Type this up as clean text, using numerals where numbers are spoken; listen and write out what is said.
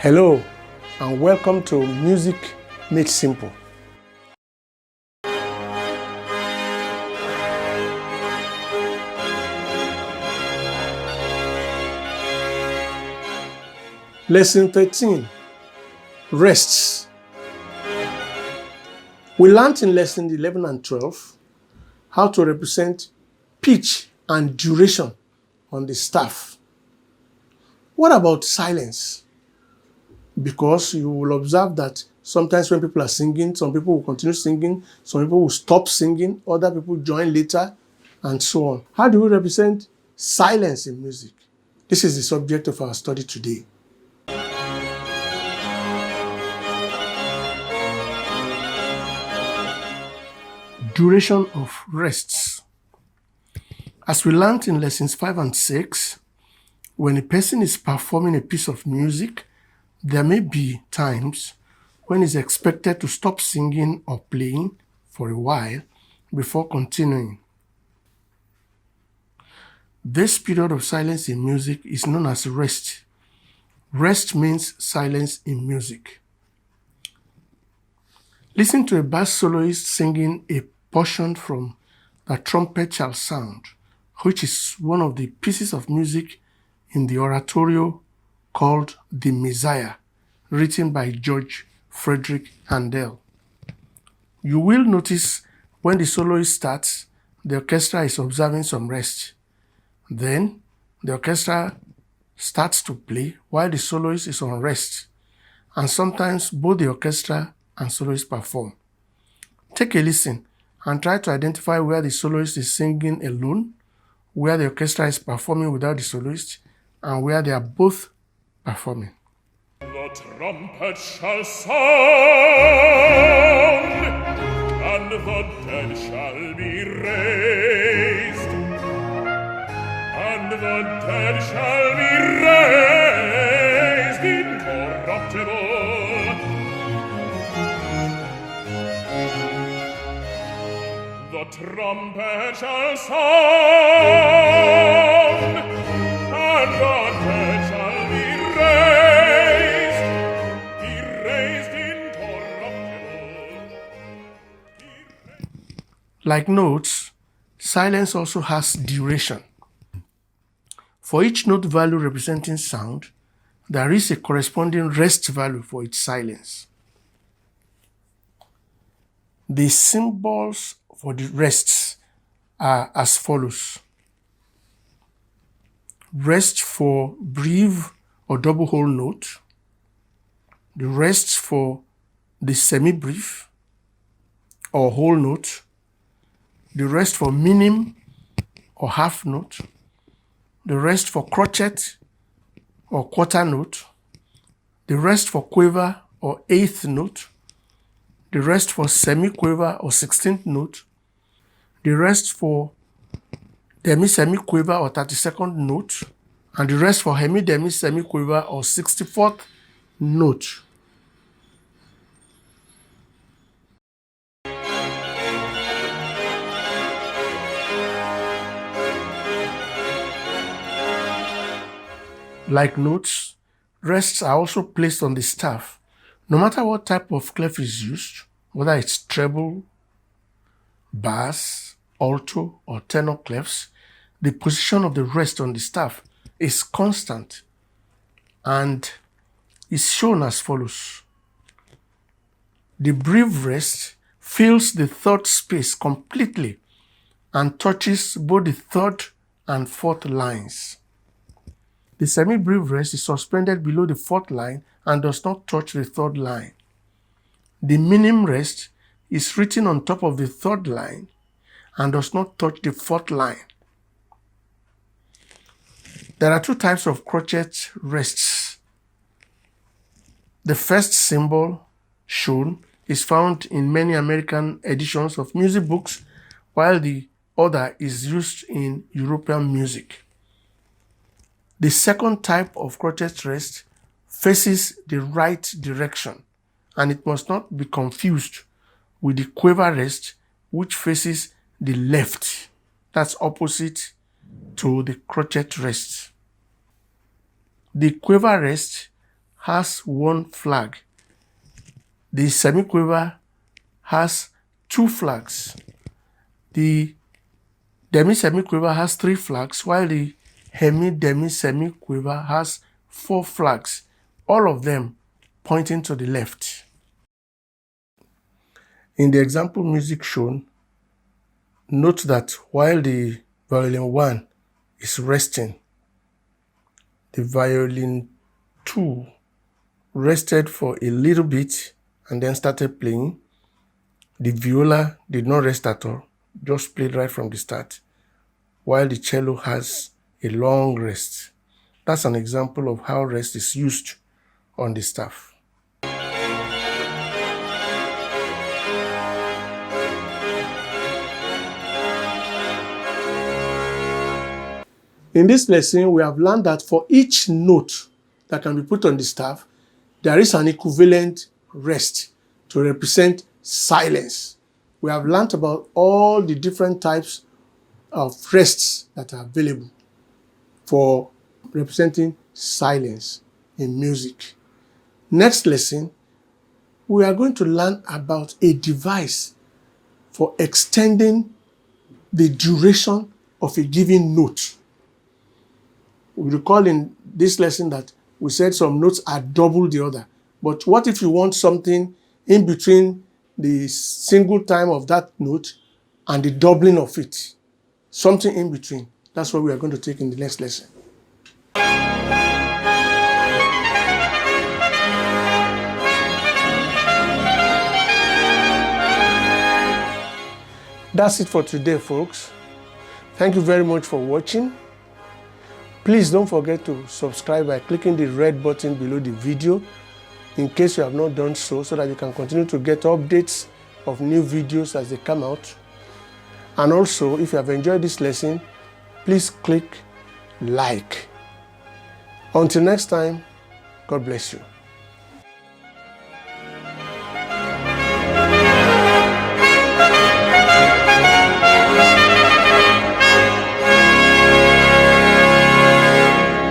Hello and welcome to Music Made Simple. Lesson 13, Rests. We learned in lesson 11 and 12 how to represent pitch and duration on the staff. What about silence? Because you will observe that sometimes when people are singing, some people will continue singing, some people will stop singing, other people join later, and so on. How do we represent silence in music? This is the subject of our study today. Duration of rests. As we learned in lessons 5 and 6, when a person is performing a piece of music, there may be times when it's expected to stop singing or playing for a while before continuing. This period of silence in music is known as rest. Rest means silence in music. Listen to a bass soloist singing a portion from The Trumpet Shall Sound, which is one of the pieces of music in the oratorio called The Messiah, written by George Frederick Handel. You will notice when the soloist starts, the orchestra is observing some rest. Then the orchestra starts to play while the soloist is on rest, and sometimes both the orchestra and soloist perform. Take a listen and try to identify where the soloist is singing alone, where the orchestra is performing without the soloist, and where they are both performing. The trumpet shall sound, and the dead shall be raised, and the dead shall be raised incorruptible. The trumpet shall sound, and the dead shall be raised incorruptible. Like notes, silence also has duration. For each note value representing sound, there is a corresponding rest value for its silence. The symbols for the rests are as follows. Rest for brief or double whole note. The rest for the semi-brief or whole note. The rest for minim or half note. The rest for crotchet or quarter note. The rest for quiver or eighth note. The rest for semi-quiver or 16th note. The rest for demi-semi-quiver or 32nd note, and the rest for hemi-demi-semi-quiver or 64th note. Like notes, rests are also placed on the staff. No matter what type of clef is used, whether it's treble, bass, alto, or tenor clefs, the position of the rest on the staff is constant and is shown as follows. The brief rest fills the third space completely and touches both the third and fourth lines. The semi-brief rest is suspended below the fourth line and does not touch the third line. The minim rest is written on top of the third line and does not touch the fourth line. There are two types of crotchet rests. The first symbol shown is found in many American editions of music books, while the other is used in European music. The second type of crotchet rest faces the right direction, and it must not be confused with the quiver rest, which faces the left. That's opposite to the crotchet rest. The quiver rest has one flag. The semiquaver has 2 flags. The demi-semiquaver has 3 flags, while the hemi-demi-semiquaver has 4 flags, all of them pointing to the left. In the example music shown, note that while the violin 1 is resting, the violin 2 rested for a little bit and then started playing. The viola did not rest at all, just played right from the start, while the cello has a long rest. That's an example of how rest is used on the staff. In this lesson, we have learned that for each note that can be put on the staff, there is an equivalent rest to represent silence. We have learned about all the different types of rests that are available for representing silence in music. Next lesson, we are going to learn about a device for extending the duration of a given note. We recall in this lesson that we said some notes are double the other. But what if you want something in between the single time of that note and the doubling of it? Something in between. That's what we are going to take in the next lesson. That's it for today, folks. Thank you very much for watching. Please don't forget to subscribe by clicking the red button below the video in case you have not done so that you can continue to get updates of new videos as they come out. And also, if you have enjoyed this lesson, please click like. Until next time, God bless you.